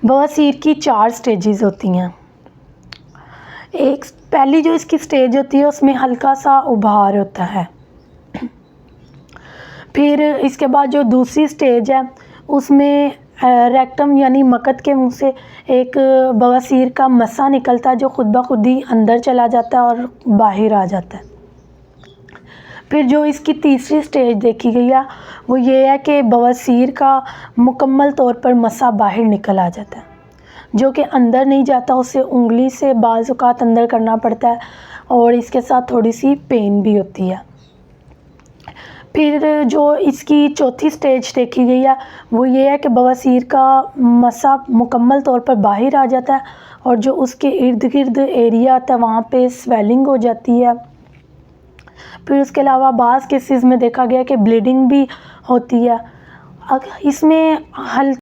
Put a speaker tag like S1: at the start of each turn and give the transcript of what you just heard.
S1: बवासीर की 4 स्टेजेस होती हैं। एक पहली जो इसकी स्टेज होती है उसमें हल्का सा उभार होता है। फिर इसके बाद जो दूसरी स्टेज है उसमें रेक्टम यानी मकत के मुंह से एक बवासीर का मस्सा निकलता है जो खुद ब खुद ही अंदर चला जाता है और बाहर आ जाता है। फिर जो इसकी तीसरी स्टेज देखी गई है वो ये है कि बवासीर का मुकम्मल तौर पर मस्सा बाहर निकल आ जाता है, जो कि अंदर नहीं जाता, उसे उंगली से बाज़ औक़ात अंदर करना पड़ता है और इसके साथ थोड़ी सी पेन भी होती है। फिर जो इसकी चौथी स्टेज देखी गई है वो ये है कि बवासीर का मस्सा मुकम्मल तौर पर बाहर आ जाता है और जो उसके इर्द गिर्द एरिया आता है वहाँ पे स्वेलिंग हो जाती है। फिर उसके अलावा बाज़ केसेस में देखा गया कि ब्लीडिंग भी होती है। इसमें